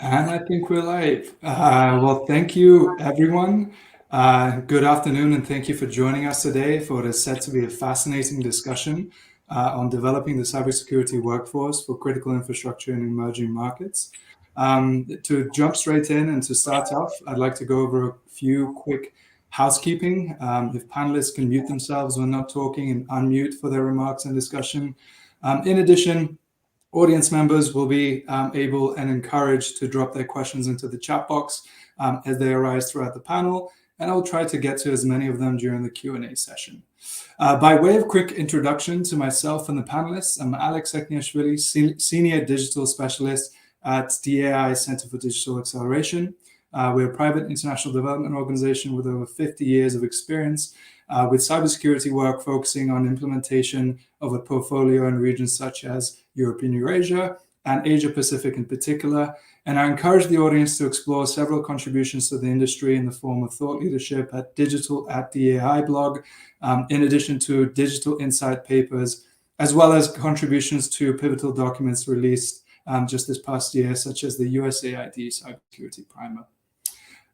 And I think we're live. Well, thank you, everyone. Good afternoon, and thank you for joining us today for what is set to be a fascinating discussion on developing the cybersecurity workforce for critical infrastructure in emerging markets. To jump straight in and to start off, I'd like to go over a few quick housekeeping. If panelists can mute themselves when not talking and unmute for their remarks and discussion. In addition, audience members will be able and encouraged to drop their questions into the chat box as they arise throughout the panel, and I'll try to get to as many of them during the Q&A session. By way of quick introduction to myself and the panelists, I'm Alex Ekniashvili, Senior Digital Specialist at DAI Center for Digital Acceleration. We're a private international development organization with over 50 years of experience with cybersecurity work focusing on implementation of a portfolio in regions such as Europe and Eurasia, and Asia Pacific in particular. And I encourage the audience to explore several contributions to the industry in the form of thought leadership at Digital@DAI blog, in addition to digital insight papers, as well as contributions to pivotal documents released just this past year, such as the USAID Cybersecurity Primer.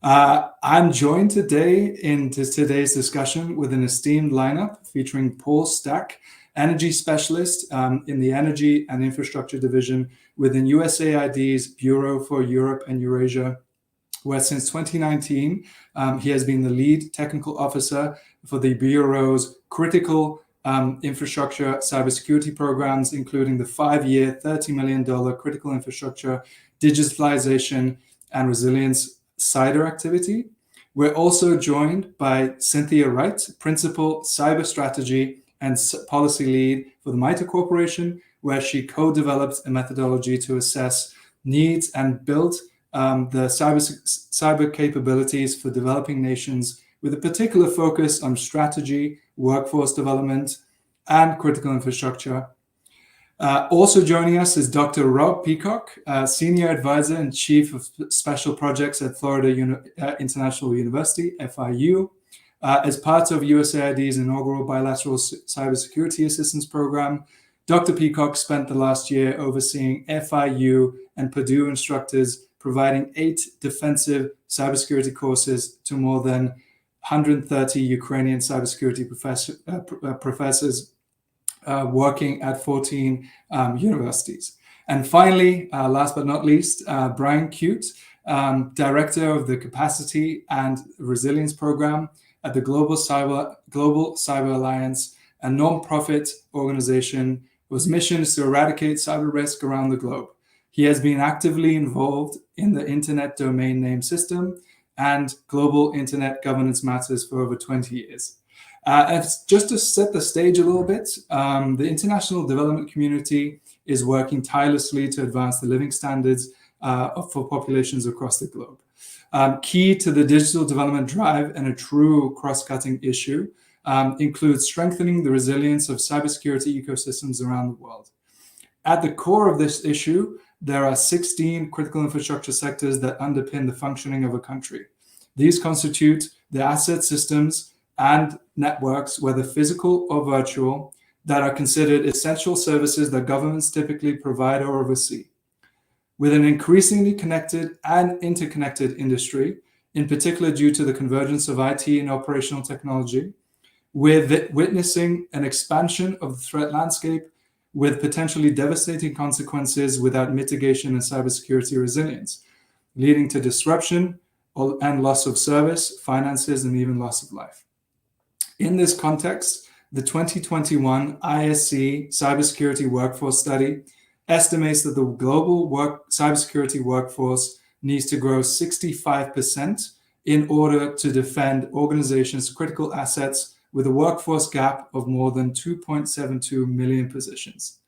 I'm joined today in today's discussion with an esteemed lineup featuring Paul Stack, Energy Specialist in the Energy and Infrastructure Division within USAID's Bureau for Europe and Eurasia, where since 2019, he has been the lead technical officer for the Bureau's critical infrastructure cybersecurity programs, including the 5-year, $30 million critical infrastructure digitalization and resilience CIDR activity. We're also joined by Cynthia Wright, Principal Cyber Strategy and Policy Lead for the MITRE Corporation, where she co-developed a methodology to assess needs and build the cyber capabilities for developing nations with a particular focus on strategy, workforce development, and critical infrastructure. Also joining us is Dr. Rob Peacock, Senior Advisor and Chief of Special Projects at Florida International University, FIU. As part of USAID's inaugural bilateral cybersecurity assistance program, Dr. Peacock spent the last year overseeing FIU and Purdue instructors, providing 8 defensive cybersecurity courses to more than 130 Ukrainian cybersecurity professors working at 14 universities. And finally, last but not least, Brian Cute, Director of the Capacity and Resilience Program at the Global Cyber Alliance, a non-profit organization whose mission is to eradicate cyber risk around the globe. He has been actively involved in the Internet Domain Name System and global Internet governance matters for over 20 years. And just to set the stage a little bit, the international development community is working tirelessly to advance the living standards for populations across the globe. Key to the digital development drive and a true cross-cutting issue includes strengthening the resilience of cybersecurity ecosystems around the world. At the core of this issue, there are 16 critical infrastructure sectors that underpin the functioning of a country. These constitute the asset systems and networks, whether physical or virtual, that are considered essential services that governments typically provide or oversee. With an increasingly connected and interconnected industry, in particular due to the convergence of IT and operational technology, we're witnessing an expansion of the threat landscape with potentially devastating consequences without mitigation and cybersecurity resilience, leading to disruption and loss of service, finances, and even loss of life. In this context, the 2021 ISC Cybersecurity Workforce Study estimates that the global cybersecurity workforce needs to grow 65% in order to defend organizations' critical assets with a workforce gap of more than 2.72 million positions.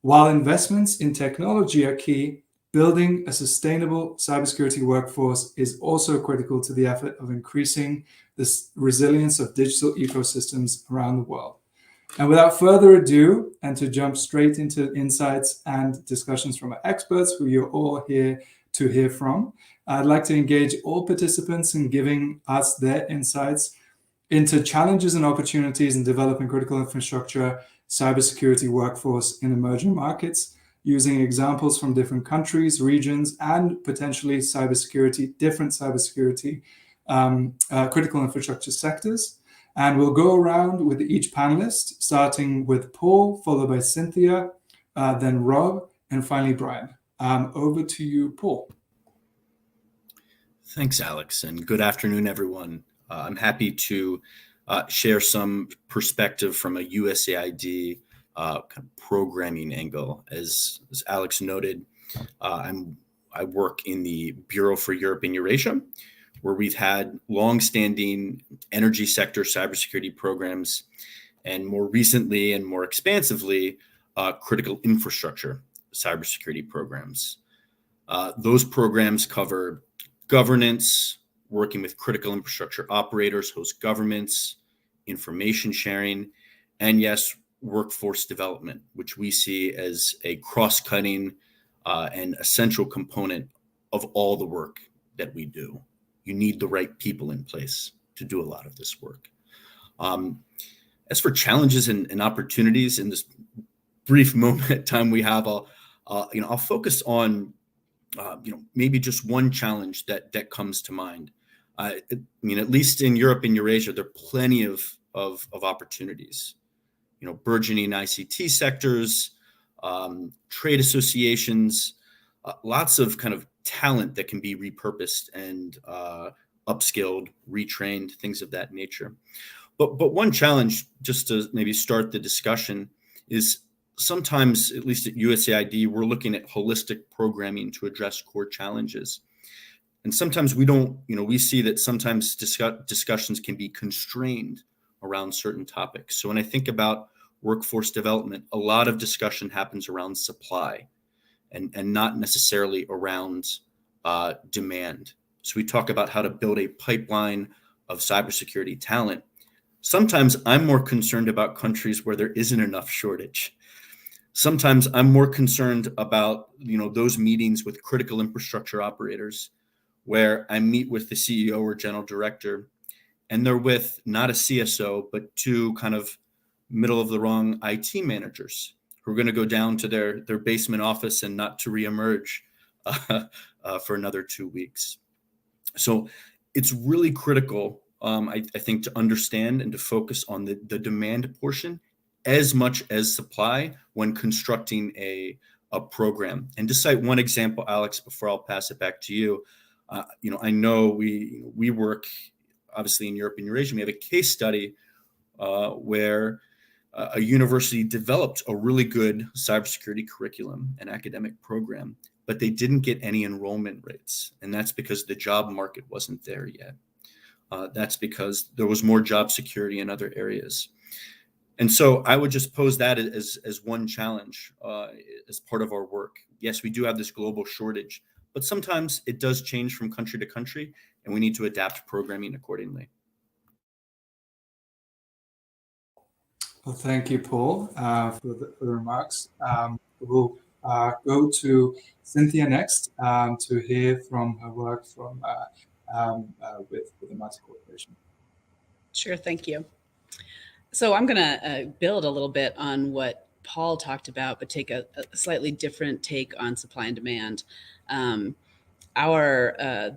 While investments in technology are key, building a sustainable cybersecurity workforce is also critical to the effort of increasing the resilience of digital ecosystems around the world. And without further ado, and to jump straight into insights and discussions from our experts, who you're all here to hear from, I'd like to engage all participants in giving us their insights into challenges and opportunities in developing critical infrastructure cybersecurity workforce in emerging markets, using examples from different countries, regions, and potentially different cybersecurity critical infrastructure sectors. And we'll go around with each panelist, starting with Paul, followed by Cynthia, then Rob, and finally Brian. Over to you, Paul. Thanks, Alex, and good afternoon, everyone. I'm happy to share some perspective from a USAID kind of programming angle. As Alex noted, I work in the Bureau for Europe and Eurasia, where we've had long-standing energy sector cybersecurity programs, and more recently and more expansively, critical infrastructure cybersecurity programs. Those programs cover governance, working with critical infrastructure operators, host governments, information sharing, and yes, workforce development, which we see as a cross-cutting and essential component of all the work that we do. You need the right people in place to do a lot of this work. As for challenges and opportunities in this brief moment time we have, I'll focus on maybe just one challenge that comes to mind. I mean, at least in Europe and Eurasia, there are plenty of opportunities. Burgeoning ICT sectors, trade associations, lots of kind of talent that can be repurposed and upskilled, retrained, things of that nature. But one challenge, just to maybe start the discussion, is sometimes, at least at USAID, we're looking at holistic programming to address core challenges. And sometimes we see that sometimes discussions can be constrained around certain topics. So when I think about workforce development, a lot of discussion happens around supply and not necessarily around demand. So we talk about how to build a pipeline of cybersecurity talent. Sometimes I'm more concerned about countries where there isn't enough shortage. Sometimes I'm more concerned about those meetings with critical infrastructure operators where I meet with the CEO or general director, and they're with not a CSO, but two kind of middle of the wrong IT managers who are going to go down to their basement office and not to reemerge for another 2 weeks. So it's really critical, I think, to understand and to focus on the demand portion as much as supply when constructing a program. And to cite one example, Alex, before I'll pass it back to you, I know we work obviously in Europe and Eurasia. We have a case study where a university developed a really good cybersecurity curriculum and academic program, but they didn't get any enrollment rates. And that's because the job market wasn't there yet. That's because there was more job security in other areas. And so I would just pose that as one challenge as part of our work. Yes, we do have this global shortage, but sometimes it does change from country to country, and we need to adapt programming accordingly. Well, thank you, Paul, for the remarks. We'll go to Cynthia next to hear from her work with the Mati Corporation. Sure, thank you. So I'm going to build a little bit on what Paul talked about, but take a slightly different take on supply and demand. The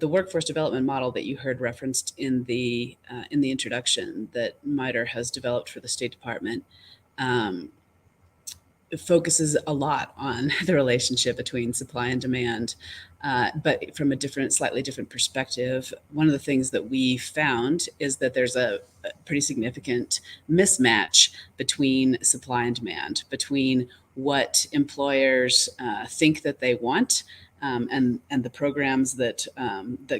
workforce development model that you heard referenced in the introduction that MITRE has developed for the State Department focuses a lot on the relationship between supply and demand, but from a slightly different perspective. One of the things that we found is that there's a pretty significant mismatch between supply and demand, between what employers think that they want and the programs that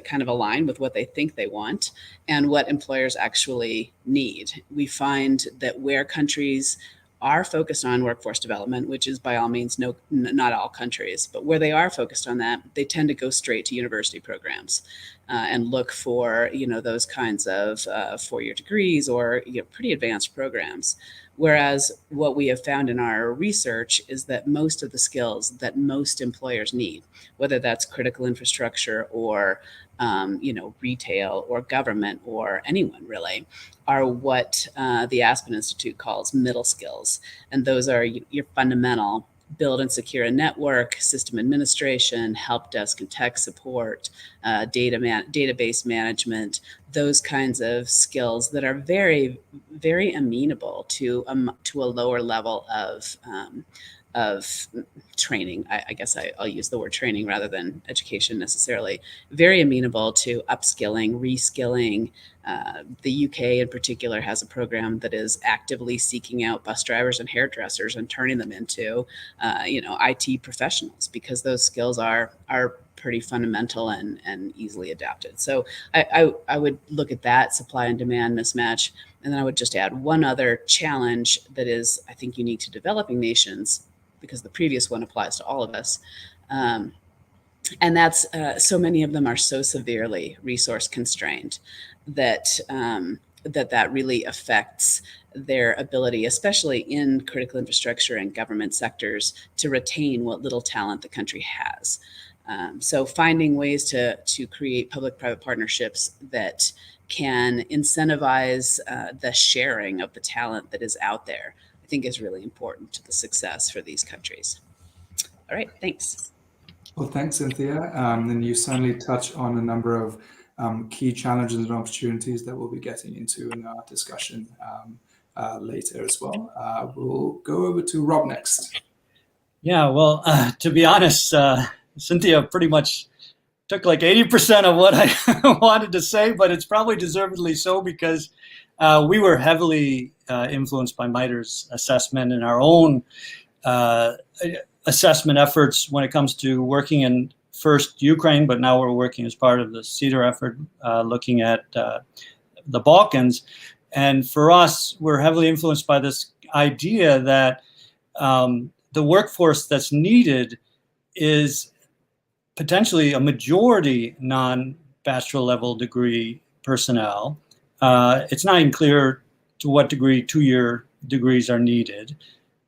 kind of align with what they think they want and what employers actually need. We find that where countries are focused on workforce development, which is by all means not all countries, but where they are focused on that, they tend to go straight to university programs and look for those kinds of 4-year degrees or pretty advanced programs. Whereas what we have found in our research is that most of the skills that most employers need, whether that's critical infrastructure or retail or government or anyone really, are what the Aspen Institute calls middle skills. And those are your fundamental build and secure a network, system administration, help desk and tech support, database management, those kinds of skills that are very, very amenable to a lower level of training. I guess I'll use the word training rather than education necessarily. Very amenable to upskilling, reskilling. The UK in particular has a program that is actively seeking out bus drivers and hairdressers and turning them into, IT professionals, because those skills are pretty fundamental and easily adapted. So I would look at that supply and demand mismatch. And then I would just add one other challenge that is, I think, unique to developing nations, because the previous one applies to all of us. And that's so many of them are so severely resource constrained that that really affects their ability, especially in critical infrastructure and government sectors, to retain what little talent the country has. So finding ways to create public-private partnerships that can incentivize the sharing of the talent that is out there, I think, is really important to the success for these countries. All right, thanks. Well, thanks, Cynthia. And you certainly touch on a number of key challenges and opportunities that we'll be getting into in our discussion later as well. We'll go over to Rob next. Yeah, well, to be honest, Cynthia pretty much took like 80% of what I wanted to say, but it's probably deservedly so, because we were heavily influenced by MITRE's assessment and our own assessment efforts when it comes to working in first Ukraine, but now we're working as part of the CEDAR effort, looking at the Balkans. And for us, we're heavily influenced by this idea that the workforce that's needed is potentially a majority non-bachelor level degree personnel. It's not even clear to what degree 2-year degrees are needed.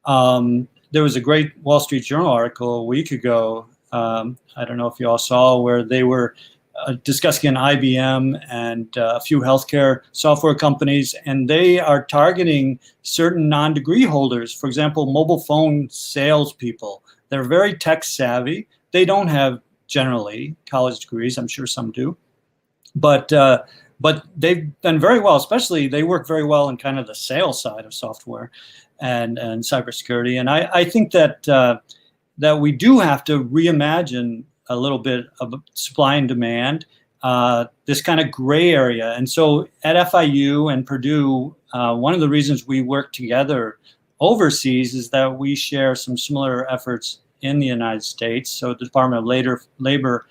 There was a great Wall Street Journal article a week ago, I don't know if you all saw, where they were discussing IBM and a few healthcare software companies, and they are targeting certain non-degree holders. For example, mobile phone salespeople. They're very tech savvy. They don't have generally college degrees. I'm sure some do, but they've done very well. Especially, they work very well in kind of the sales side of software and cybersecurity. And I think that that we do have to reimagine a little bit of supply and demand, this kind of gray area. And so at FIU and Purdue, one of the reasons we work together overseas is that we share some similar efforts in the United States. So the Department of Labor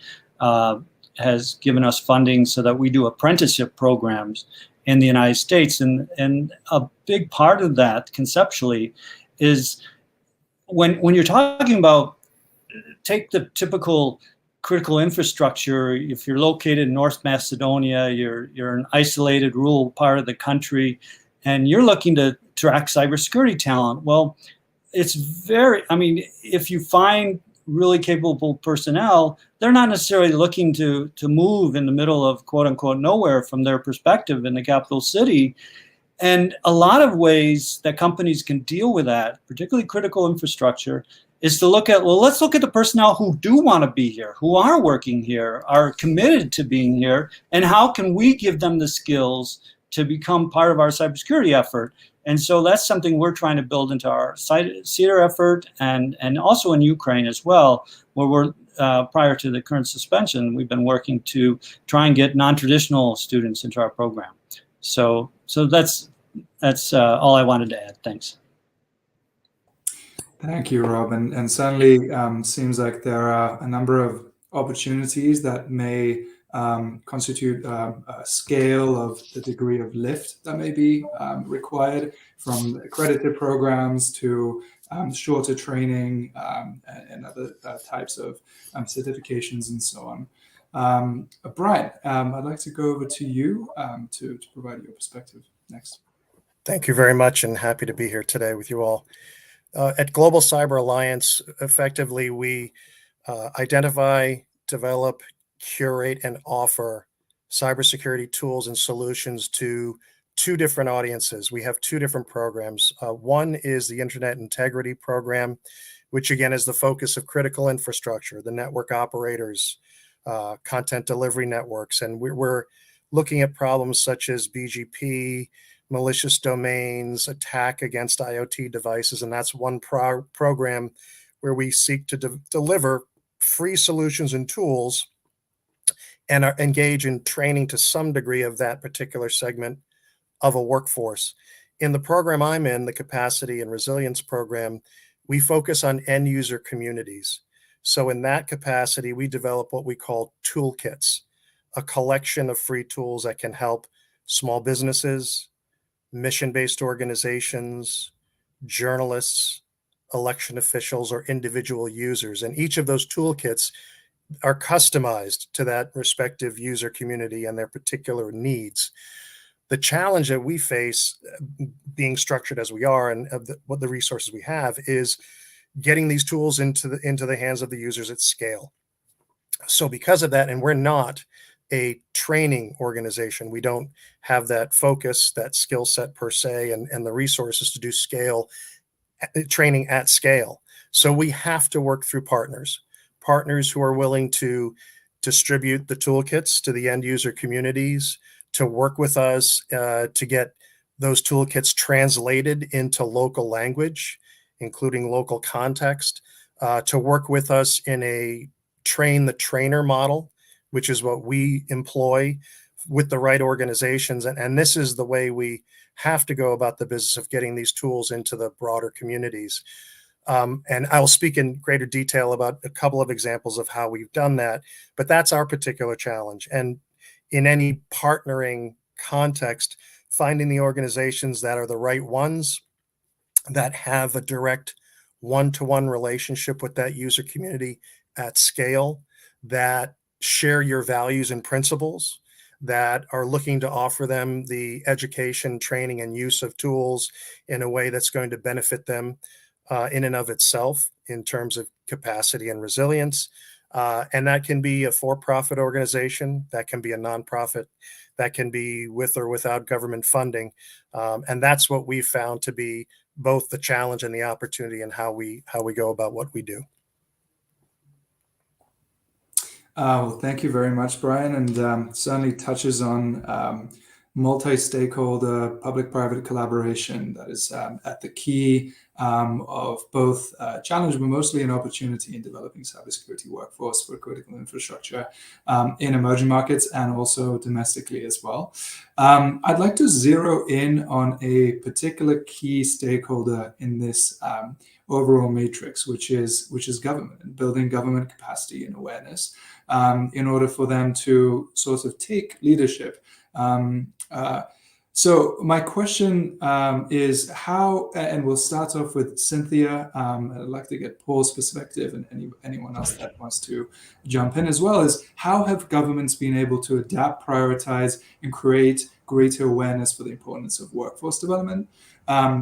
has given us funding so that we do apprenticeship programs in the United States. And a big part of that conceptually is when you're talking about, take the typical critical infrastructure. If you're located in North Macedonia, you're an isolated rural part of the country, and you're looking to track cybersecurity talent. Well, it's if you find really capable personnel, they're not necessarily looking to move in the middle of quote unquote nowhere from their perspective in the capital city. And a lot of ways that companies can deal with that, particularly critical infrastructure, is to look at, well, let's look at the personnel who do want to be here, who are working here, are committed to being here, and how can we give them the skills to become part of our cybersecurity effort. And so that's something we're trying to build into our CEDAR effort, and also in Ukraine as well, where we're, prior to the current suspension, we've been working to try and get non-traditional students into our program. So that's all I wanted to add. Thanks. Thank you, Rob. And certainly seems like there are a number of opportunities that may constitute a scale of the degree of lift that may be required, from accredited programs to shorter training and other types of certifications and so on. Brian, I'd like to go over to you to provide your perspective next. Thank you very much, and happy to be here today with you all. At Global Cyber Alliance, effectively, we identify, develop, curate, and offer cybersecurity tools and solutions to two different audiences. We have two different programs. One is the Internet Integrity Program, which again is the focus of critical infrastructure, the network operators, content delivery networks. And we're looking at problems such as BGP, malicious domains, attack against IoT devices. And that's one program where we seek to deliver free solutions and tools and engage in training to some degree of that particular segment of a workforce. In the program I'm in, the Capacity and Resilience Program, we focus on end user communities. So in that capacity, we develop what we call toolkits, a collection of free tools that can help small businesses, mission-based organizations, journalists, election officials, or individual users. And each of those toolkits are customized to that respective user community and their particular needs. The challenge that we face, being structured as we are and what the resources we have, is getting these tools into the hands of the users at scale. So because of that, and we're not a training organization, we don't have that focus, that skill set per se, and the resources to do training at scale. So we have to work through partners who are willing to distribute the toolkits to the end user communities, to work with us to get those toolkits translated into local language, including local context, to work with us in a train the trainer model, which is what we employ with the right organizations. And this is the way we have to go about the business of getting these tools into the broader communities. And I'll speak in greater detail about a couple of examples of how we've done that, but that's our particular challenge. And in any partnering context, finding the organizations that are the right ones, that have a direct one-to-one relationship with that user community at scale, that share your values and principles, that are looking to offer them the education, training, and use of tools in a way that's going to benefit them in and of itself in terms of capacity and resilience. And that can be a for-profit organization, that can be a nonprofit, that can be with or without government funding. And that's what we've found to be both the challenge and the opportunity in how we go about what we do. Well, thank you very much, Brian, and certainly touches on multi-stakeholder public-private collaboration that is at the key of both challenge, but mostly an opportunity in developing cybersecurity workforce for critical infrastructure in emerging markets and also domestically as well. I'd like to zero in on a particular key stakeholder in this overall matrix, which is government, and building government capacity and awareness in order for them to sort of take leadership. So my question is how, and we'll start off with Cynthia. I'd like to get Paul's perspective and anyone else that wants to jump in as well, is how have governments been able to adapt, prioritize, and create greater awareness for the importance of workforce development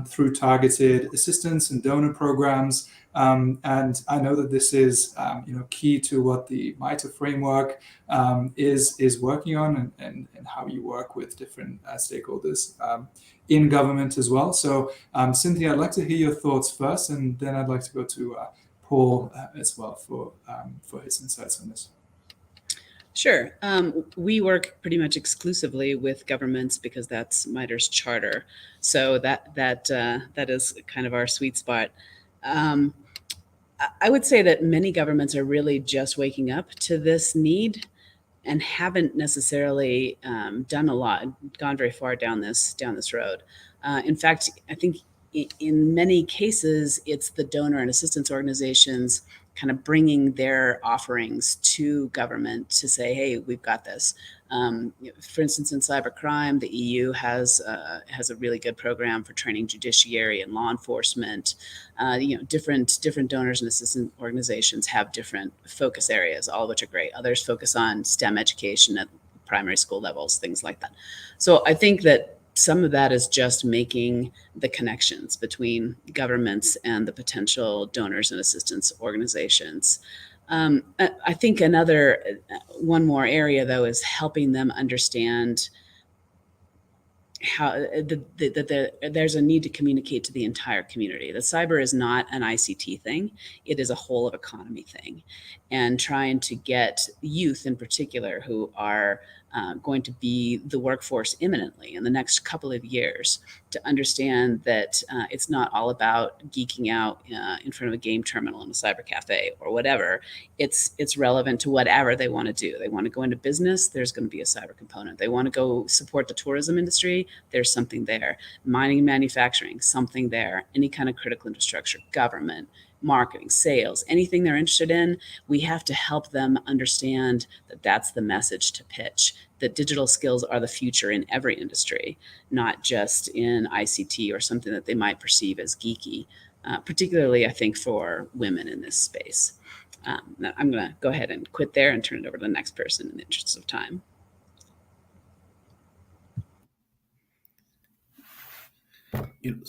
through targeted assistance and donor programs. And I know that this is key to what the MITRE framework is working on and how you work with different stakeholders in government as well. So Cynthia, I'd like to hear your thoughts first, and then I'd like to go to Paul as well for his insights on this. Sure. We work pretty much exclusively with governments because that's MITRE's charter. So that is kind of our sweet spot. I would say that many governments are really just waking up to this need and haven't necessarily done a lot, gone very far down this road. In fact, I think in many cases, it's the donor and assistance organizations kind of bringing their offerings to government to say, hey, we've got this. For instance, in cybercrime, the EU has a really good program for training judiciary and law enforcement. Different donors and assistance organizations have different focus areas, all of which are great. Others focus on STEM education at primary school levels, things like that. So I think that some of that is just making the connections between governments and the potential donors and assistance organizations. I think one more area, though, is helping them understand how there's a need to communicate to the entire community. That cyber is not an ICT thing; it is a whole of economy thing, and trying to get youth in particular, who are going to be the workforce imminently in the next couple of years, to understand that it's not all about geeking out in front of a game terminal in a cyber cafe or whatever. It's relevant to whatever they want to do. They want to go into business, there's going to be a cyber component. They want to go support the tourism industry, there's something there. Mining and manufacturing, something there. Any kind of critical infrastructure, government, marketing, sales, anything they're interested in, we have to help them understand that that's the message to pitch, that digital skills are the future in every industry, not just in ICT or something that they might perceive as geeky, particularly, I think, for women in this space. I'm going to go ahead and quit there and turn it over to the next person in the interest of time.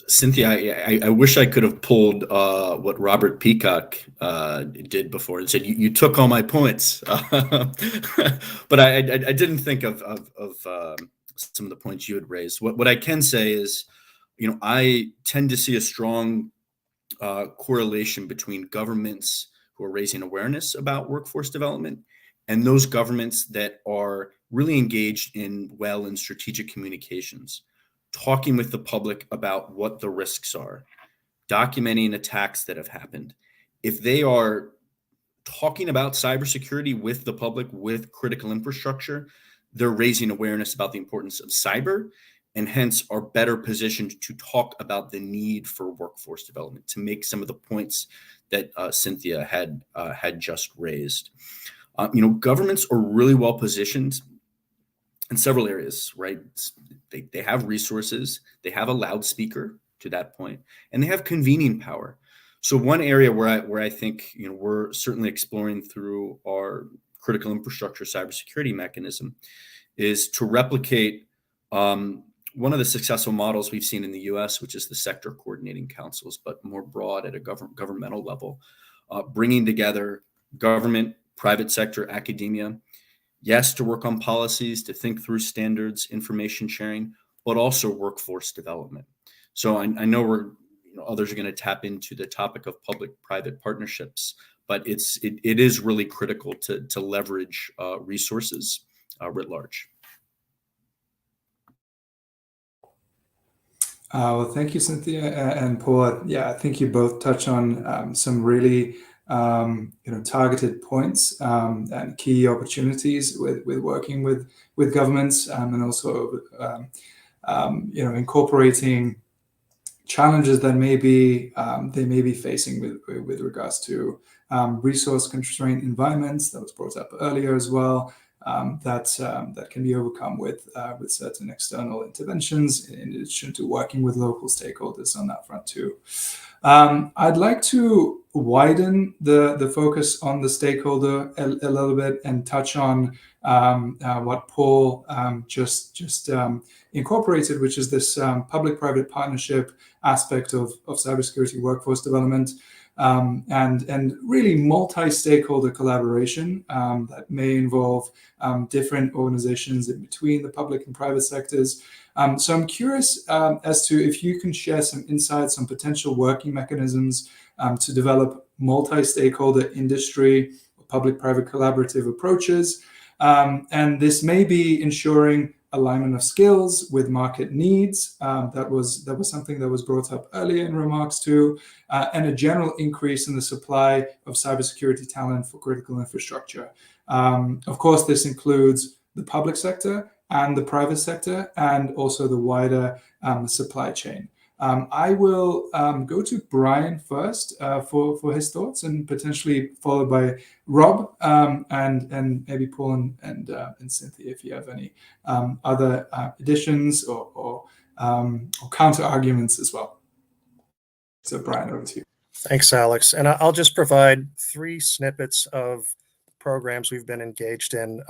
Cynthia, I wish I could have pulled what Robert Peacock did before and said, you took all my points. But I didn't think of some of the points you had raised. What I can say is, I tend to see a strong correlation between governments who are raising awareness about workforce development and those governments that are really engaged in strategic communications, talking with the public about what the risks are, documenting attacks that have happened. If they are talking about cybersecurity with the public, with critical infrastructure, they're raising awareness about the importance of cyber, and hence are better positioned to talk about the need for workforce development, to make some of the points that Cynthia had just raised. Governments are really well positioned in several areas, right? They have resources, they have a loudspeaker to that point, and they have convening power. So one area where I think we're certainly exploring through our critical infrastructure cybersecurity mechanism is to replicate one of the successful models we've seen in the U.S., which is the sector coordinating councils, but more broad at a governmental level, bringing together government, private sector, academia. Yes, to work on policies, to think through standards, information sharing, but also workforce development. So I know others are going to tap into the topic of public-private partnerships, but it is really critical to leverage resources writ large. Well, thank you, Cynthia and Paul. Yeah, I think you both touch on some really targeted points and key opportunities with working with governments, and also incorporating challenges that they may be facing with regards to resource constrained environments that was brought up earlier as well. That can be overcome with certain external interventions, in addition to working with local stakeholders on that front too. I'd like to widen the focus on the stakeholder a little bit and touch on what Paul just incorporated, which is this public-private partnership aspect of cybersecurity workforce development. And really multi-stakeholder collaboration that may involve different organizations in between the public and private sectors. So I'm curious as to if you can share some insights on potential working mechanisms to develop multi-stakeholder industry, public-private collaborative approaches. And this may be ensuring alignment of skills with market needs. That was something that was brought up earlier in remarks too, and a general increase in the supply of cybersecurity talent for critical infrastructure. Of course, this includes the public sector and the private sector, and also the wider supply chain. I will go to Brian first for his thoughts, and potentially followed by Rob, and maybe Paul and Cynthia, if you have any other additions or counter arguments as well. So Brian, over to you. Thanks, Alex. And I'll just provide 3 snippets of programs we've been engaged in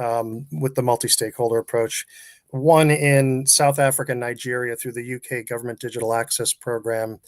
with the multi-stakeholder approach. One in South Africa and Nigeria through the UK Government Digital Access Program,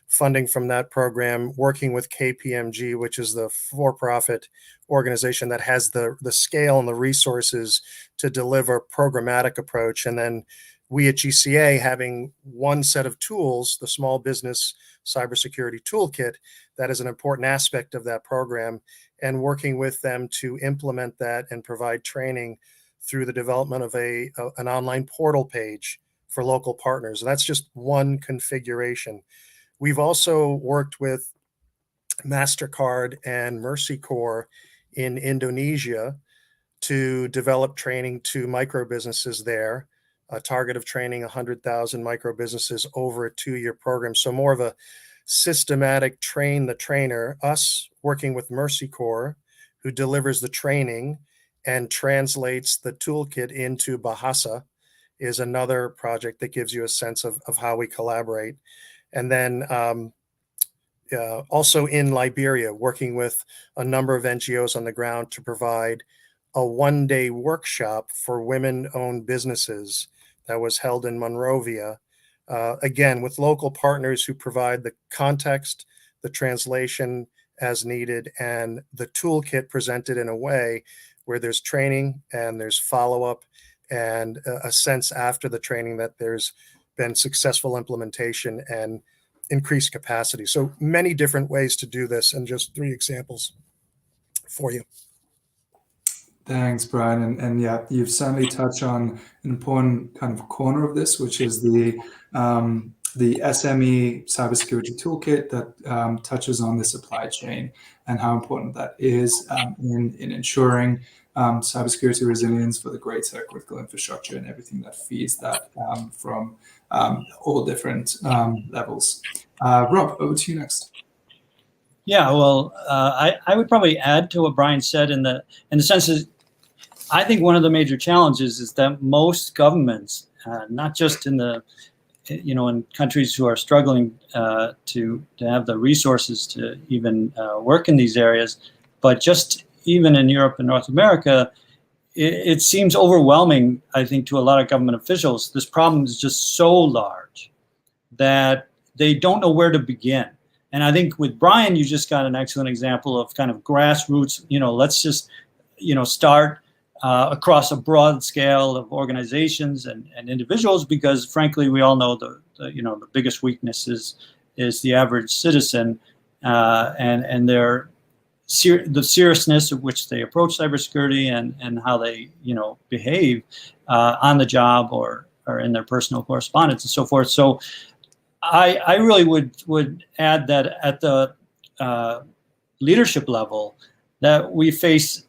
funding from that program, working with KPMG, which is the for-profit organization that has the scale and the resources to deliver programmatic approach, and then we at GCA, having one set of tools, the Small Business Cybersecurity Toolkit, that is an important aspect of that program, and working with them to implement that and provide training through the development of an online portal page for local partners. That's just one configuration. We've also worked with MasterCard and Mercy Corps in Indonesia to develop training to micro businesses there, a target of training 100,000 micro businesses over a 2-year program. So more of a systematic train the trainer, us working with Mercy Corps, who delivers the training and translates the toolkit into Bahasa, is another project that gives you a sense of how we collaborate. And then also in Liberia, working with a number of NGOs on the ground to provide a one-day workshop for women-owned businesses that was held in Monrovia, again, with local partners who provide the context, the translation as needed, and the toolkit presented in a way where there's training and there's follow-up and a sense after the training that there's been successful implementation and increased capacity. So many different ways to do this, and just 3 examples for you. Thanks, Brian. And yeah, you've certainly touched on an important kind of corner of this, which is the SME cybersecurity toolkit that touches on the supply chain and how important that is in ensuring cybersecurity resilience for the greater critical infrastructure and everything that feeds that from all different levels. Rob, over to you next. Yeah, well, I would probably add to what Brian said in the sense that I think one of the major challenges is that most governments, not just in the in countries who are struggling to have the resources to even work in these areas, but just even in Europe and North America, it seems overwhelming, I think, to a lot of government officials. This problem is just so large that they don't know where to begin. And I think with Brian, you just got an excellent example of kind of grassroots, let's just, start across a broad scale of organizations and individuals, because frankly, we all know the biggest weakness is the average citizen and the seriousness of which they approach cybersecurity and how they, behave on the job or in their personal correspondence and so forth. So I really would add that at the leadership level that we face,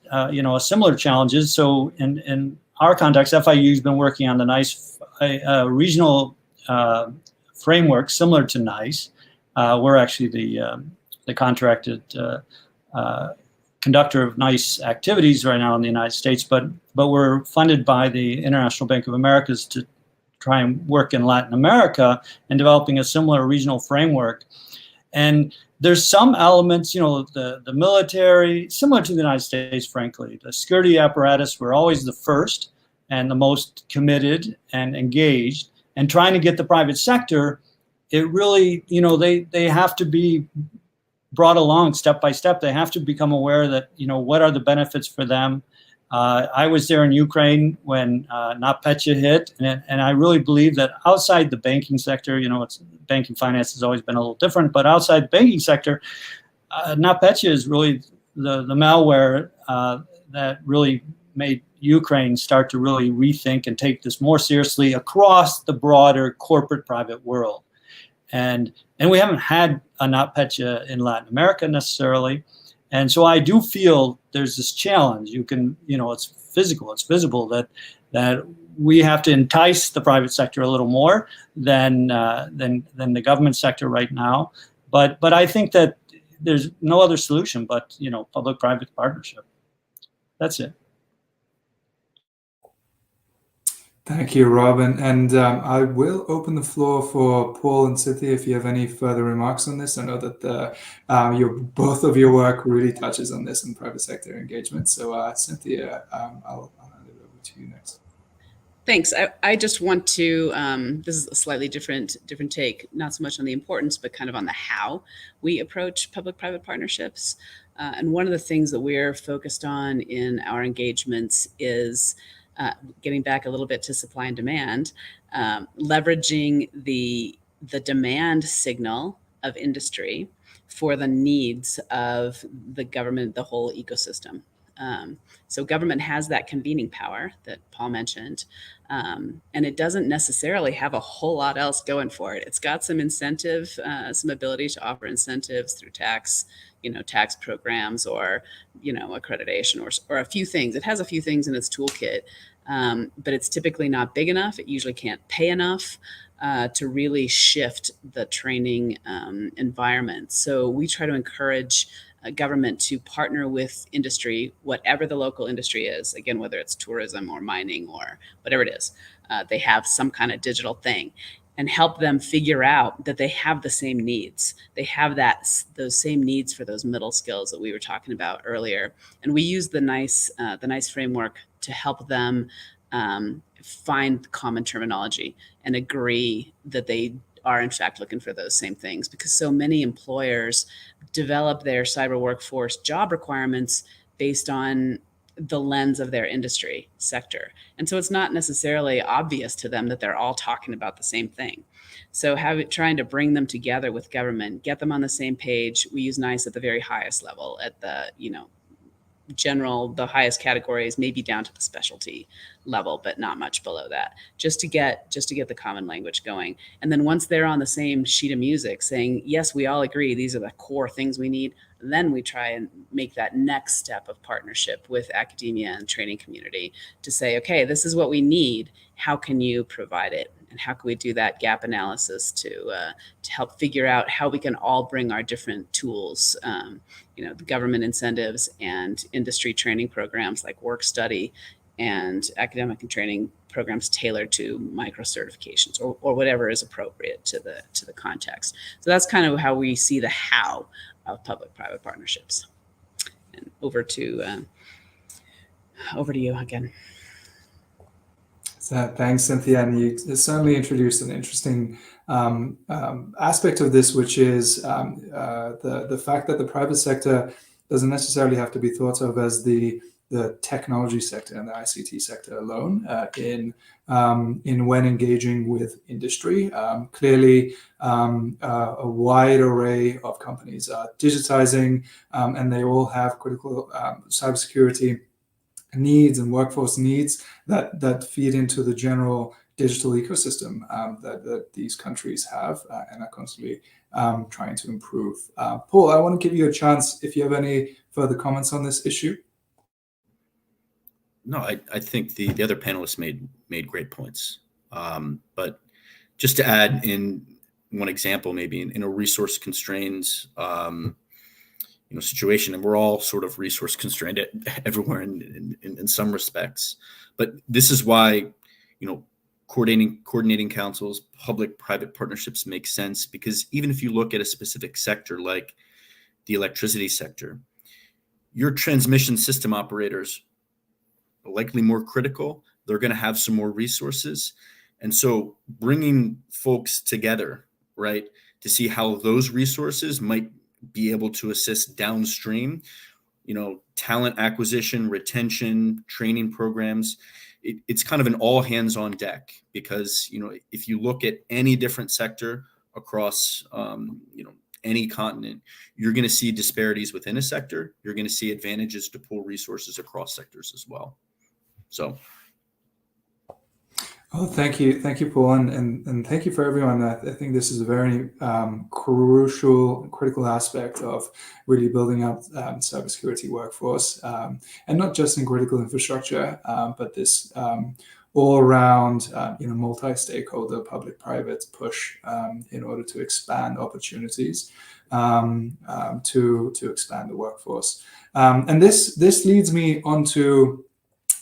similar challenges. So in our context, FIU's been working on the NICE regional framework similar to NICE. We're actually the contracted conductor of NICE activities right now in the United States, but we're funded by the International Bank of Americas to try and work in Latin America and developing a similar regional framework. And there's some elements, the military, similar to the United States, frankly. The security apparatus, we're always the first and the most committed and engaged. And trying to get the private sector, it really, they have to be brought along step by step. They have to become aware that, what are the benefits for them. I was there in Ukraine when NotPetya hit, and I really believe that outside the banking sector, banking finance has always been a little different, but outside the banking sector, NotPetya is really the malware that really made Ukraine start to really rethink and take this more seriously across the broader corporate private world. And we haven't had a NotPetya in Latin America necessarily. And so I do feel there's this challenge. You can, it's physical, it's visible that we have to entice the private sector a little more than the government sector right now. But I think that there's no other solution but, public-private partnership. That's it. Thank you, Rob. And I will open the floor for Paul and Cynthia if you have any further remarks on this. I know that both of your work really touches on this in private sector engagement. So Cynthia, I'll hand it over to you next. Thanks. I just want to, this is a slightly different take, not so much on the importance, but kind of on the how we approach public-private partnerships. And one of the things that we're focused on in our engagements is getting back a little bit to supply and demand, leveraging the demand signal of industry for the needs of the government, the whole ecosystem. So government has that convening power that Paul mentioned, and it doesn't necessarily have a whole lot else going for it. It's got some incentive, some ability to offer incentives through tax programs or, accreditation or a few things. It has a few things in its toolkit, but it's typically not big enough. It usually can't pay enough to really shift the training environment. So we try to encourage government to partner with industry, whatever the local industry is, again, whether it's tourism or mining or whatever it is, they have some kind of digital thing, and help them figure out that they have the same needs. They have those same needs for those middle skills that we were talking about earlier. And we use the NICE framework to help them find common terminology and agree that they are in fact looking for those same things, because so many employers develop their cyber workforce job requirements based on the lens of their industry sector. And so it's not necessarily obvious to them that they're all talking about the same thing. So trying to bring them together with government, get them on the same page. We use NICE at the very highest level, at the, general, the highest categories, maybe down to the specialty level, but not much below that, just to get the common language going. And then once they're on the same sheet of music saying, yes, we all agree, these are the core things we need, then we try and make that next step of partnership with academia and training community to say, okay, this is what we need. How can you provide it? And how can we do that gap analysis to help figure out how we can all bring our different tools, the government incentives and industry training programs like work study and academic and training programs tailored to micro certifications or whatever is appropriate to the context. So that's kind of how we see the how of public-private partnerships. And over to you again. So thanks, Cynthia. And you certainly introduced an interesting aspect of this, which is the fact that the private sector doesn't necessarily have to be thought of as the technology sector and the ICT sector alone in when engaging with industry. Clearly, a wide array of companies are digitizing, and they all have critical cybersecurity needs and workforce needs that feed into the general digital ecosystem that these countries have and are constantly trying to improve. Paul, I want to give you a chance if you have any further comments on this issue. No, I think the other panelists made great points. But just to add in one example, maybe in a resource constrained situation, and we're all sort of resource constrained everywhere in some respects. But this is why, coordinating councils, public-private partnerships make sense, because even if you look at a specific sector like the electricity sector, your transmission system operators are likely more critical. They're going to have some more resources. And so bringing folks together, right, to see how those resources might be able to assist downstream, talent acquisition, retention, training programs. It's kind of an all hands on deck, because, if you look at any different sector across, any continent, you're going to see disparities within a sector. You're going to see advantages to pull resources across sectors as well. So. Oh, thank you, Paul, and thank you for everyone. I think this is a very critical aspect of really building up cybersecurity workforce, and not just in critical infrastructure, but this all-around, multi-stakeholder public-private push in order to expand opportunities, to expand the workforce, and this leads me onto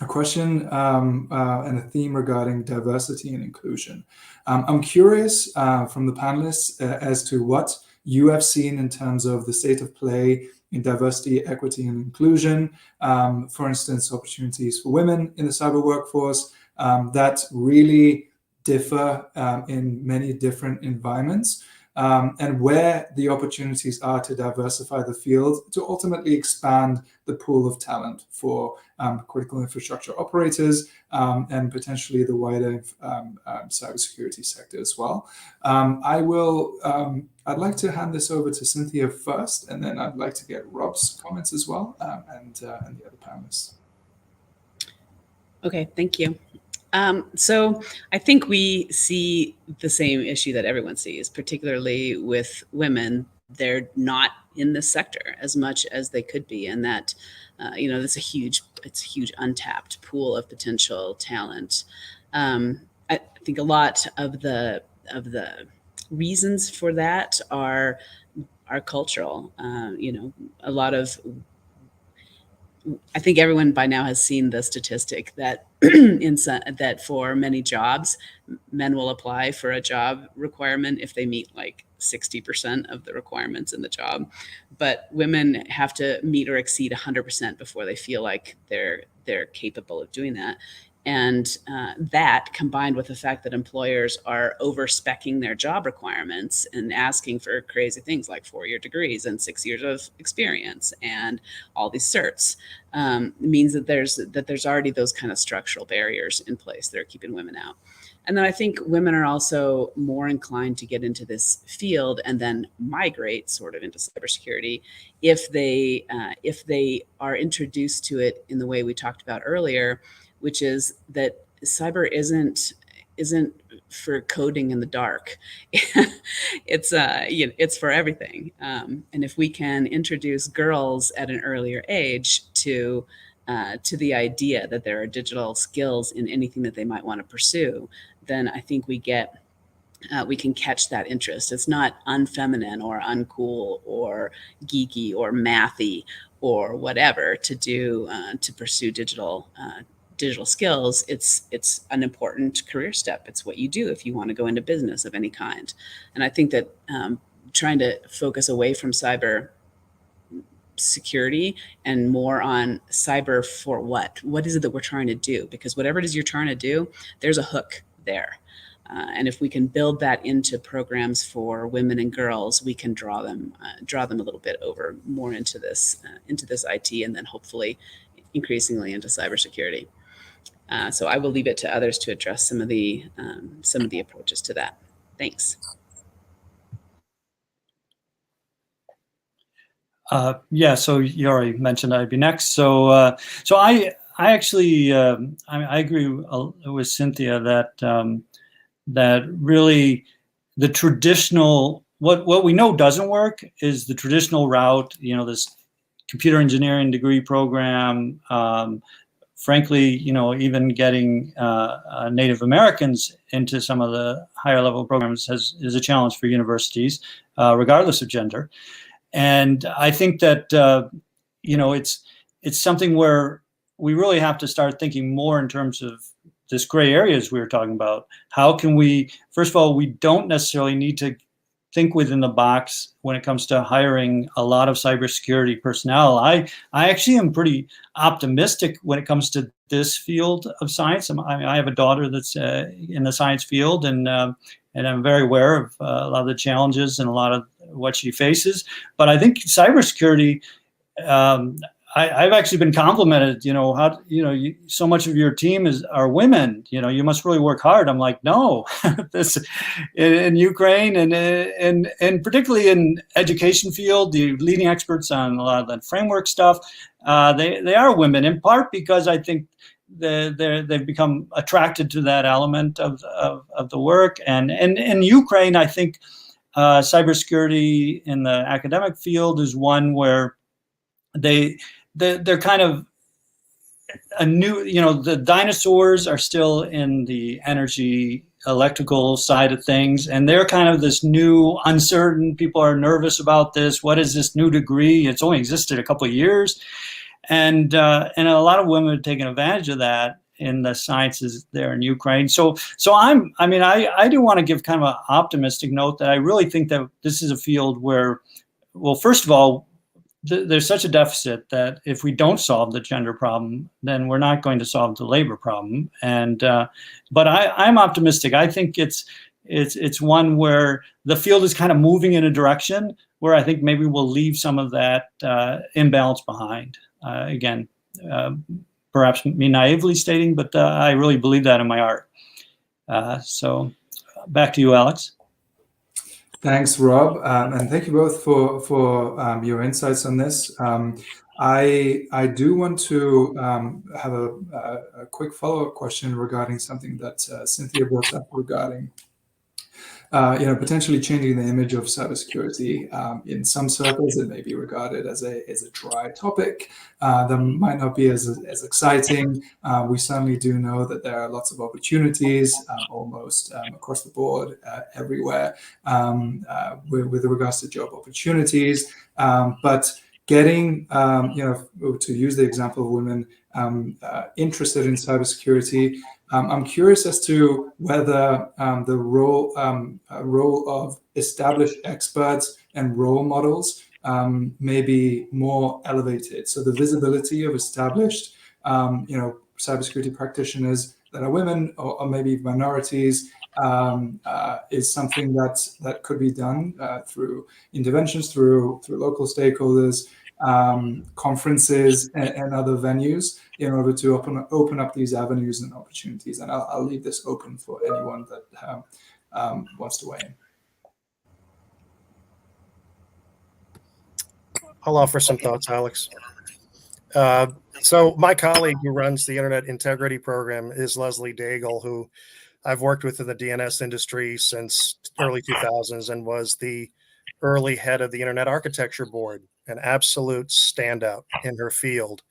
a question and a theme regarding diversity and inclusion. I'm curious from the panelists as to what you have seen in terms of the state of play in diversity, equity, and inclusion. For instance, opportunities for women in the cyber workforce that really differ in many different environments. and where the opportunities are to diversify the field to ultimately expand the pool of talent for critical infrastructure operators and potentially the wider cybersecurity sector as well. I'd like to hand this over to Cynthia first, and then I'd like to get Rob's comments as well, and the other panelists. Okay, thank you. So I think we see the same issue that everyone sees, particularly with women. They're not in this sector as much as they could be, and that it's a huge untapped pool of potential talent. I think a lot of the reasons for that are cultural. A lot of, I think everyone by now has seen the statistic that that for many jobs, men will apply for a job requirement if they meet like 60% of the requirements in the job, but women have to meet or exceed 100% before they feel like they're capable of doing that. And that, combined with the fact that employers are over-speccing their job requirements and asking for crazy things like 4-year degrees and 6 years of experience and all these certs, means that there's already those kind of structural barriers in place that are keeping women out. And then I think women are also more inclined to get into this field and then migrate sort of into cybersecurity if they are introduced to it in the way we talked about earlier, which is that cyber isn't for coding in the dark. It's for everything. And if we can introduce girls at an earlier age to the idea that there are digital skills in anything that they might want to pursue, then I think we can catch that interest. It's not unfeminine or uncool or geeky or mathy or whatever to pursue digital skills. It's an important career step. It's what you do if you want to go into business of any kind. And I think that trying to focus away from cyber security and more on cyber for what is it that we're trying to do? Because whatever it is you're trying to do, there's a hook there. And if we can build that into programs for women and girls, we can draw them a little bit over more into this IT, and then hopefully increasingly into cybersecurity. So I will leave it to others to address some of the approaches to that. Thanks. Yeah, so you already mentioned I'd be next. So I actually I agree with Cynthia that really the traditional, what we know doesn't work is the traditional route. This computer engineering degree program. Frankly, even getting Native Americans into some of the higher level programs is a challenge for universities, regardless of gender. And I think that it's something where we really have to start thinking more in terms of this gray areas we were talking about. How can we, first of all, we don't necessarily need to think within the box when it comes to hiring a lot of cybersecurity personnel. I actually am pretty optimistic when it comes to this field of science. I have a daughter that's in the science field, and I'm very aware of a lot of the challenges and a lot of what she faces. But I think cybersecurity, I've actually been complimented, so much of your team are women, you must really work hard. I'm like, no, this in Ukraine and particularly in education field, the leading experts on a lot of that framework stuff, they are women, in part because I think they've become attracted to that element of the work. And in Ukraine, I think cybersecurity in the academic field is one where they're kind of a new, the dinosaurs are still in the energy electrical side of things, and they're kind of this new uncertain, people are nervous about this. What is this new degree? It's only existed a couple of years. And a lot of women have taken advantage of that in the sciences there in Ukraine. So I do want to give kind of an optimistic note that I really think that this is a field where, well, first of all, there's such a deficit that if we don't solve the gender problem, then we're not going to solve the labor problem. And but I'm optimistic. I think it's one where the field is kind of moving in a direction where I think maybe we'll leave some of that imbalance behind. Again, perhaps me naively stating, but I really believe that in my heart. So back to you, Alex. Thanks, Rob, and thank you both for your insights on this. I do want to have a quick follow-up question regarding something that Cynthia brought up regarding potentially changing the image of cybersecurity. In some circles, it may be regarded as a dry topic that might not be as exciting. We certainly do know that there are lots of opportunities almost across the board, everywhere, with regards to job opportunities. But getting, to use the example of women interested in cybersecurity, I'm curious as to whether the role of established experts and role models may be more elevated. So the visibility of established, cybersecurity practitioners that are women or maybe minorities is something that could be done through interventions, through local stakeholders, conferences, and other venues in order to open up these avenues and opportunities. And I'll leave this open for anyone that wants to weigh in. I'll offer some thoughts, Alex. So my colleague who runs the Internet Integrity Program is Leslie Daigle, who I've worked with in the DNS industry since early 2000s and was the early head of the Internet Architecture Board, an absolute standout in her field.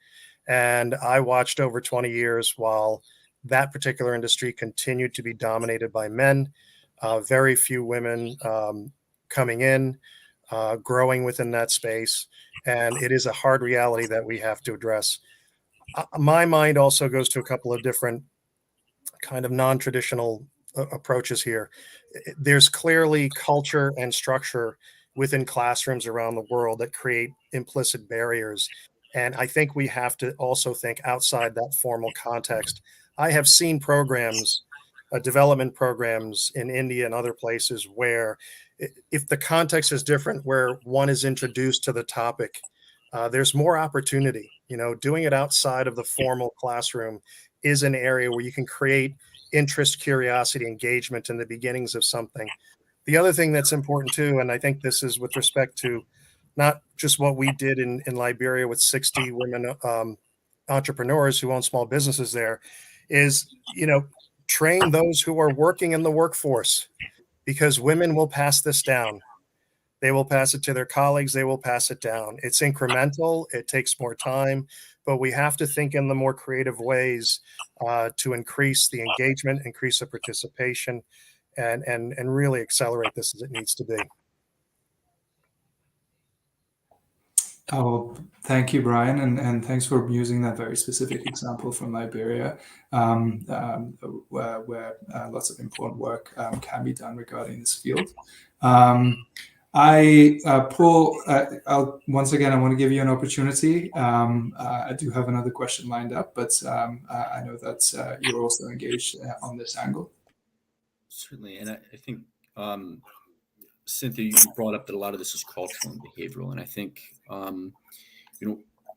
And I watched over 20 years while that particular industry continued to be dominated by men, very few women coming in, growing within that space. And it is a hard reality that we have to address. My mind also goes to a couple of different kind of non-traditional approaches here. There's clearly culture and structure within classrooms around the world that create implicit barriers. And I think we have to also think outside that formal context. I have seen programs, development programs in India and other places where if the context is different, where one is introduced to the topic, there's more opportunity. Doing it outside of the formal classroom is an area where you can create interest, curiosity, engagement in the beginnings of something. The other thing that's important too, and I think this is with respect to not just what we did in Liberia with 60 women entrepreneurs who own small businesses there, is, train those who are working in the workforce, because women will pass this down. They will pass it to their colleagues. They will pass it down. It's incremental. It takes more time, but we have to think in the more creative ways to increase the engagement, increase the participation, and really accelerate this as it needs to be. Oh, thank you, Brian, and thanks for using that very specific example from Liberia, where lots of important work can be done regarding this field. Paul, once again, I want to give you an opportunity. I do have another question lined up, but I know that you're also engaged on this angle. Certainly, and I think Cynthia, you brought up that a lot of this is cultural and behavioral, and I think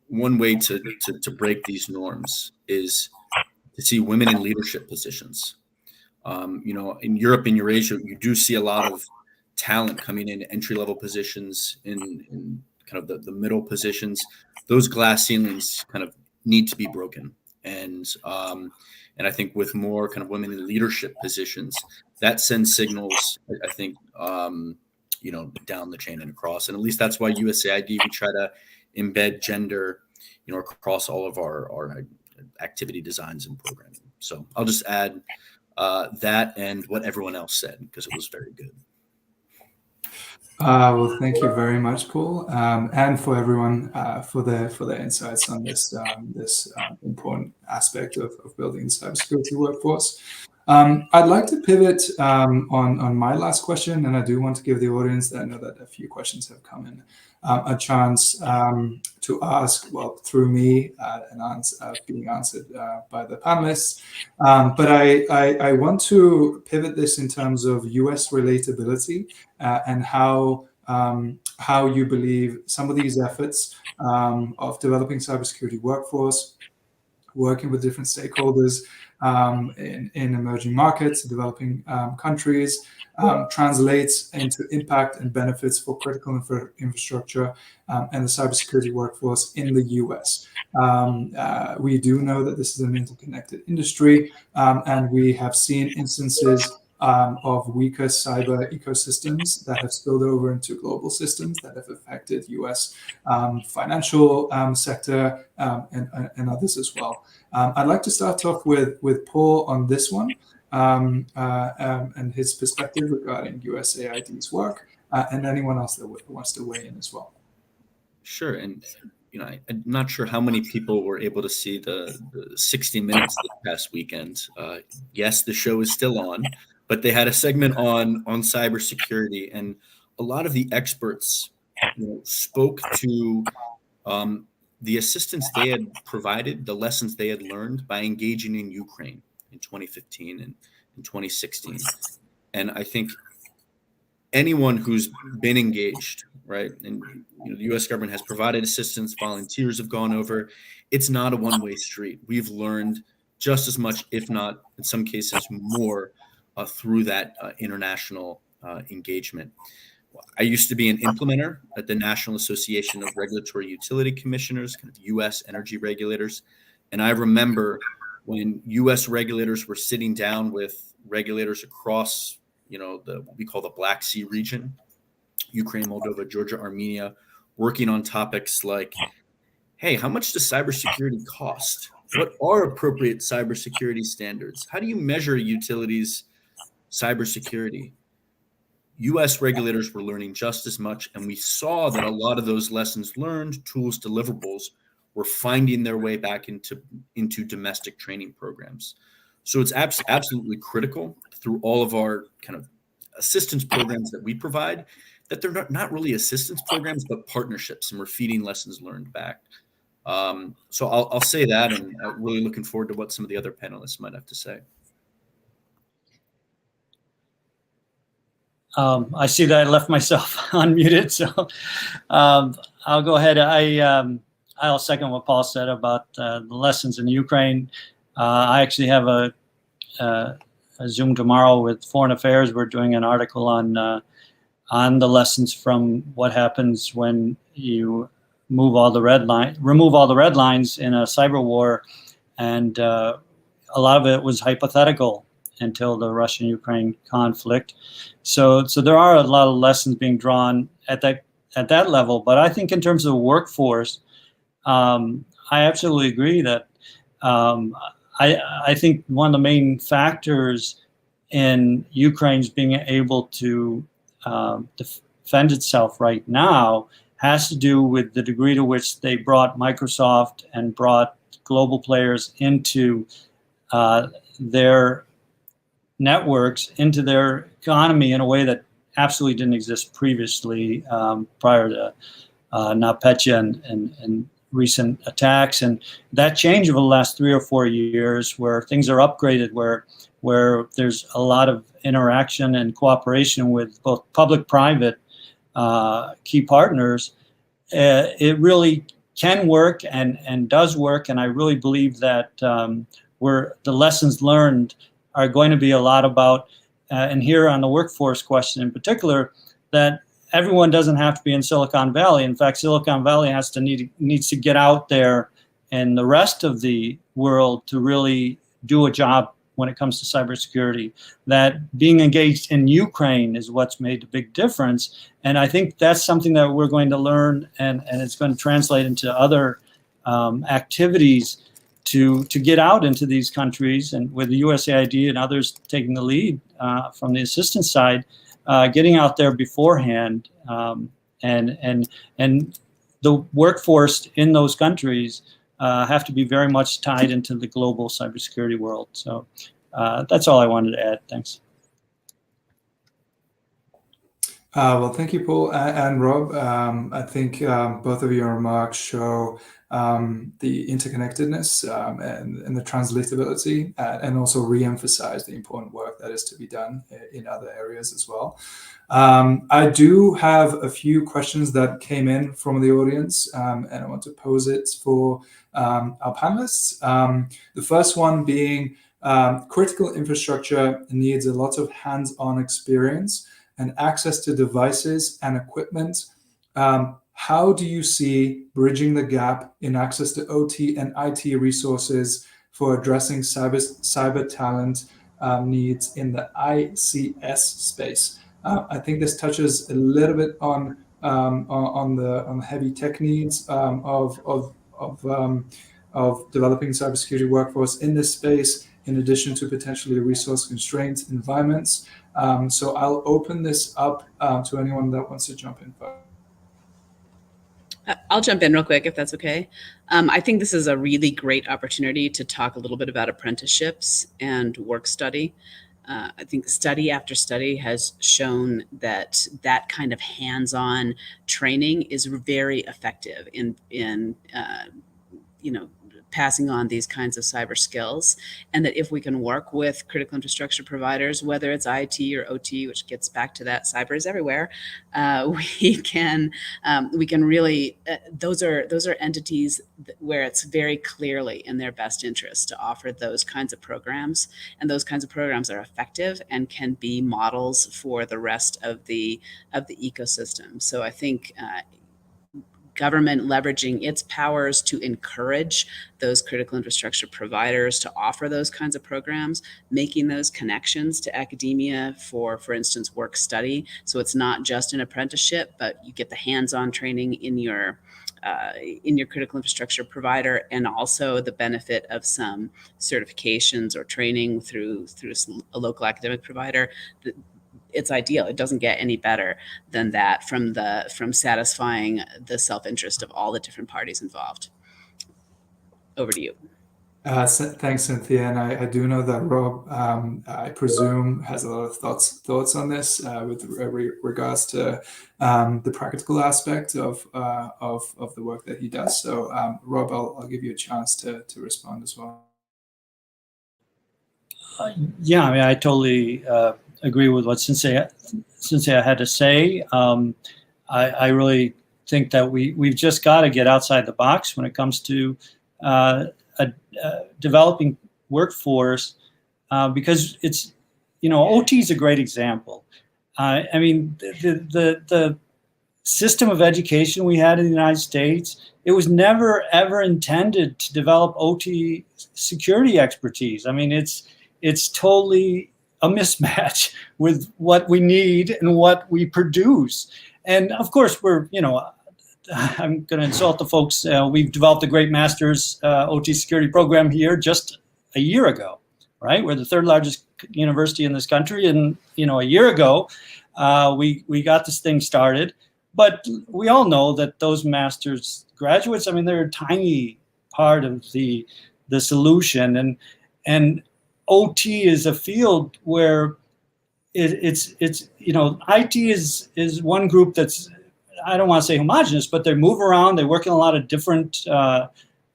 one way to break these norms is to see women in leadership positions. In Europe and Eurasia, you do see a lot of talent coming in entry-level positions, in kind of the middle positions. Those glass ceilings kind of need to be broken, and I think with more kind of women in leadership positions, that sends signals, I think, down the chain and across. And at least that's why USAID, we try to embed gender, across all of our activity designs and programming. So I'll just add that and what everyone else said, because it was very good. Well, thank you very much, Paul, and for everyone for their insights on this important aspect of building the cybersecurity workforce. I'd like to pivot on my last question, and I do want to give the audience, I know that a few questions have come in, a chance to ask, well, through me, and being answered by the panelists. But I want to pivot this in terms of US relatability and how you believe some of these efforts of developing cybersecurity workforce, working with different stakeholders in emerging markets, developing countries, translates into impact and benefits for critical infrastructure and the cybersecurity workforce in the US. We do know that this is an interconnected industry, and we have seen instances of weaker cyber ecosystems that have spilled over into global systems that have affected US financial sector and others as well. I'd like to start off with Paul on this one and his perspective regarding USAID's work, and anyone else that wants to weigh in as well. Sure. And I'm not sure how many people were able to see the 60 Minutes this past weekend. Yes, the show is still on, but they had a segment on cybersecurity, and a lot of the experts spoke to the assistance they had provided, the lessons they had learned by engaging in Ukraine in 2015 and in 2016. And I think anyone who's been engaged, right, and the U.S. government has provided assistance, volunteers have gone over. It's not a one-way street. We've learned just as much, if not in some cases more, through that international engagement. I used to be an implementer at the National Association of Regulatory Utility Commissioners, kind of U.S. energy regulators. And I remember when U.S. regulators were sitting down with regulators across, what we call the Black Sea region, Ukraine, Moldova, Georgia, Armenia, working on topics like, hey, how much does cybersecurity cost? What are appropriate cybersecurity standards? How do you measure utilities' cybersecurity? U.S. regulators were learning just as much, and we saw that a lot of those lessons learned, tools, deliverables, were finding their way back into domestic training programs. So it's absolutely critical through all of our kind of assistance programs that we provide that they're not really assistance programs, but partnerships, and we're feeding lessons learned back. So I'll say that, and I'm really looking forward to what some of the other panelists might have to say. I see that I left myself unmuted, so I'll go ahead. I'll second what Paul said about the lessons in Ukraine. I actually have a Zoom tomorrow with Foreign Affairs. We're doing an article on the lessons from what happens when you remove all the red lines in a cyber war, and a lot of it was hypothetical until the Russian-Ukraine conflict. So there are a lot of lessons being drawn at that level. But I think in terms of the workforce, I absolutely agree that I think one of the main factors in Ukraine's being able to defend itself right now has to do with the degree to which they brought Microsoft and brought global players into their networks, into their economy in a way that absolutely didn't exist previously, prior to NotPetya and recent attacks. And that change over the last 3 or 4 years, where things are upgraded, where there's a lot of interaction and cooperation with both public-private key partners, it really can work and does work. And I really believe that the lessons learned are going to be a lot about, and here on the workforce question in particular, that everyone doesn't have to be in Silicon Valley. In fact, Silicon Valley needs to get out there and the rest of the world to really do a job when it comes to cybersecurity. That being engaged in Ukraine is what's made a big difference. And I think that's something that we're going to learn, and it's going to translate into other activities to get out into these countries, and with the USAID and others taking the lead from the assistance side, getting out there beforehand, and the workforce in those countries have to be very much tied into the global cybersecurity world. So That's all I wanted to add. Thanks. Well, thank you, Paul and Rob. I think both of your remarks show the interconnectedness and the translatability, and also re-emphasize the important work that is to be done in other areas as well. I do have a few questions that came in from the audience, and I want to pose it for our panelists. The first one being critical infrastructure needs a lot of hands-on experience and access to devices and equipment. How do you see bridging the gap in access to OT and IT resources for addressing cyber talent needs in the ICS space? I think this touches a little bit on the heavy tech needs of developing cybersecurity workforce in this space, in addition to potentially resource-constrained environments. So I'll open this up to anyone that wants to jump in first. I'll jump in real quick if that's okay. I think this is a really great opportunity to talk a little bit about apprenticeships and work study. I think study after study has shown that that kind of hands-on training is very effective in passing on these kinds of cyber skills, and that if we can work with critical infrastructure providers, whether it's IT or OT, which gets back to that cyber is everywhere, we can really those are entities where it's very clearly in their best interest to offer those kinds of programs, and those kinds of programs are effective and can be models for the rest of the ecosystem. So I think government leveraging its powers to encourage those critical infrastructure providers to offer those kinds of programs, making those connections to academia for instance, work study. So it's not just an apprenticeship, but you get the hands-on training in your critical infrastructure provider, and also the benefit of some certifications or training through a local academic provider. It's ideal. It doesn't get any better than that from satisfying the self-interest of all the different parties involved. Over to you. Thanks, Cynthia. And I do know that Rob, I presume, has a lot of thoughts on this with regards to the practical aspect of the work that he does. So, Rob, I'll give you a chance to respond as well. Yeah, I mean, I totally agree with what Cynthia had to say. I really think that we've just got to get outside the box when it comes to developing workforce, because it's, OT is a great example. I mean, the system of education we had in the United States, it was never ever intended to develop OT security expertise. I mean, it's totally a mismatch with what we need and what we produce. And of course, I'm going to insult the folks. We've developed a great master's OT security program here just a year ago, right? We're the third largest university in this country. And, a year ago, we got this thing started. But we all know that those master's graduates, I mean, they're a tiny part of the solution. And OT is a field where it's IT is one group that's, I don't want to say homogenous, but they move around. They work in a lot of different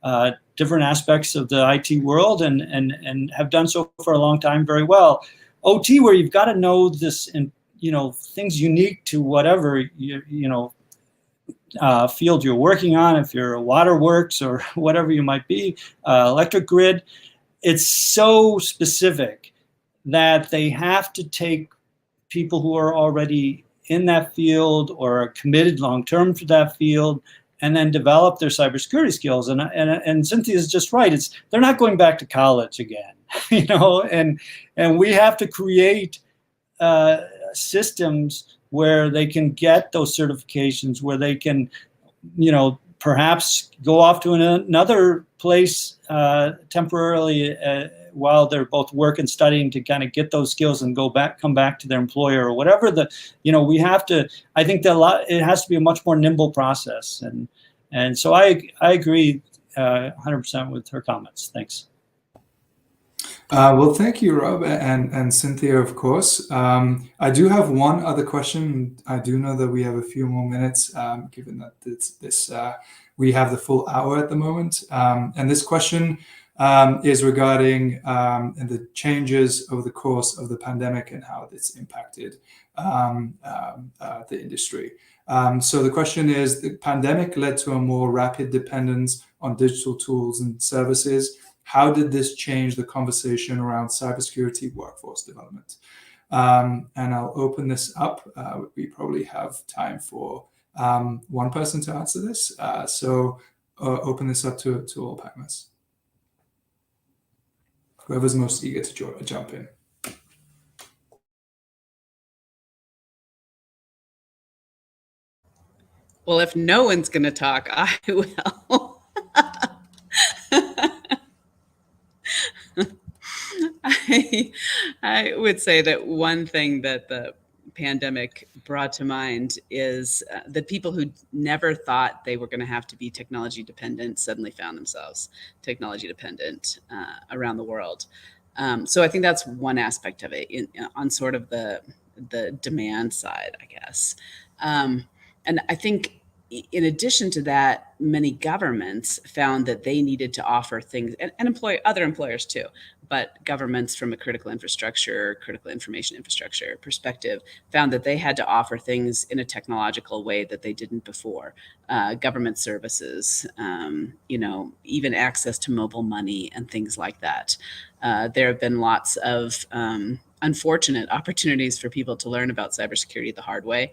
aspects of the IT world and have done so for a long time very well. OT, where you've got to know this and things unique to whatever field you're working on. If you're a waterworks or whatever you might be, electric grid. It's so specific that they have to take people who are already in that field or are committed long-term to that field, and then develop their cybersecurity skills. And Cynthia is just right. They're not going back to college again, and we have to create systems where they can get those certifications, where they can, perhaps go off to another place temporarily while they're both work and studying to kind of get those skills and come back to their employer or whatever. We have to, I think that it has to be a much more nimble process. And so I agree 100% with her comments. Thanks. Well, thank you, Rob, and Cynthia, of course. I do have one other question. I do know that we have a few more minutes, given that we have the full hour at the moment. And this question is regarding the changes over the course of the pandemic and how it's impacted the industry. So the question is, the pandemic led to a more rapid dependence on digital tools and services. How did this change the conversation around cybersecurity workforce development? And I'll open this up. We probably have time for one person to answer this. So open this up to all panelists. Whoever's most eager to jump in. Well, if no one's going to talk, I will. I would say that one thing that the pandemic brought to mind is that people who never thought they were going to have to be technology dependent suddenly found themselves technology dependent around the world. So I think that's one aspect of it on sort of the demand side, I guess. And I think in addition to that, many governments found that they needed to offer things, and employ other employers too, but governments from a critical infrastructure, critical information infrastructure perspective found that they had to offer things in a technological way that they didn't before. Government services, even access to mobile money and things like that. There have been lots of unfortunate opportunities for people to learn about cybersecurity the hard way.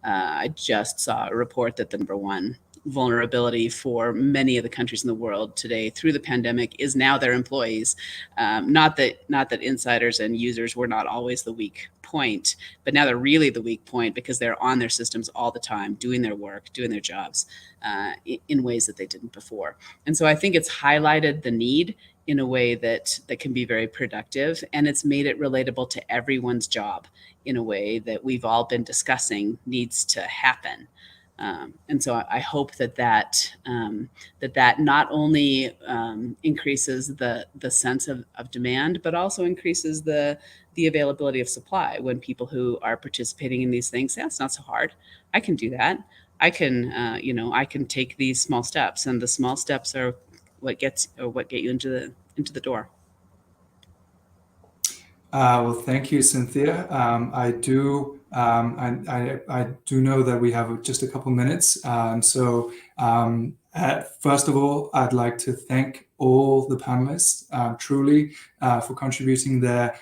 I just saw a report that the number one vulnerability for many of the countries in the world today through the pandemic is now their employees. Not that insiders and users were not always the weak point, but now they're really the weak point because they're on their systems all the time, doing their work, doing their jobs in ways that they didn't before. And so I think it's highlighted the need in a way that can be very productive, and it's made it relatable to everyone's job in a way that we've all been discussing needs to happen. And so I hope that not only increases the sense of demand, but also increases the availability of supply when people who are participating in these things say, it's not so hard. I can do that. I can take these small steps, and the small steps are what get you into the door. Well, thank you, Cynthia. I do know that we have just a couple minutes. First of all, I'd like to thank all the panelists truly for contributing their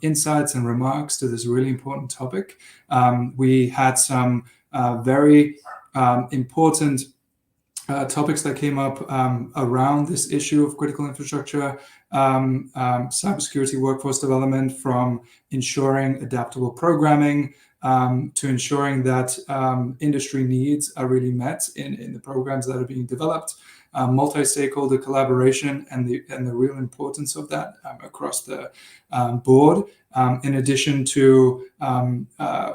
insights and remarks to this really important topic. We had some very important topics that came up around this issue of critical infrastructure, cybersecurity workforce development, from ensuring adaptable programming to ensuring that industry needs are really met in the programs that are being developed, multi-stakeholder collaboration and the real importance of that across the board, in addition to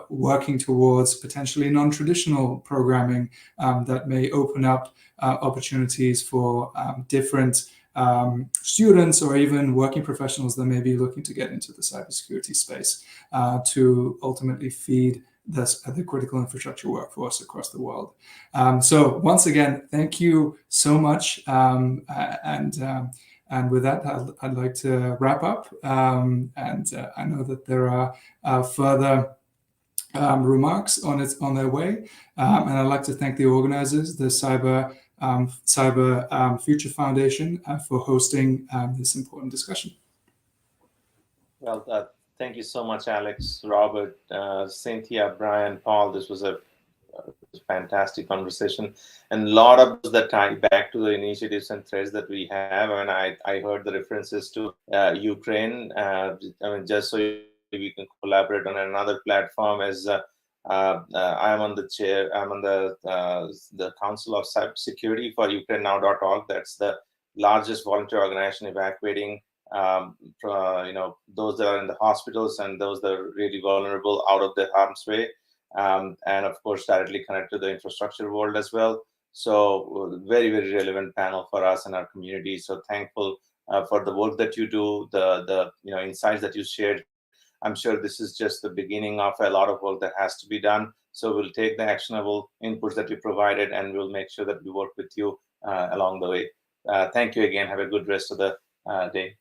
working towards potentially non-traditional programming that may open up opportunities for different students or even working professionals that may be looking to get into the cybersecurity space to ultimately feed the critical infrastructure workforce across the world. So once again, thank you so much. And with that, I'd like to wrap up. And I know that there are further remarks on their way. And I'd like to thank the organizers, the Cyber Future Foundation, for hosting this important discussion. Well, thank you so much, Alex, Robert, Cynthia, Brian, Paul. This was a fantastic conversation, and a lot of those that tie back to the initiatives and threads that we have. And I heard the references to Ukraine. Just so we can collaborate on another platform, as I'm on the Council of Cybersecurity for UkraineNow.org. That's the largest volunteer organization evacuating those that are in the hospitals and those that are really vulnerable out of the harm's way, and of course directly connected to the infrastructure world as well. So very, very relevant panel for us and our community. So thankful for the work that you do, the insights that you shared. I'm sure this is just the beginning of a lot of work that has to be done. So we'll take the actionable inputs that you provided, and we'll make sure that we work with you along the way. Thank you again. Have a good rest of the day.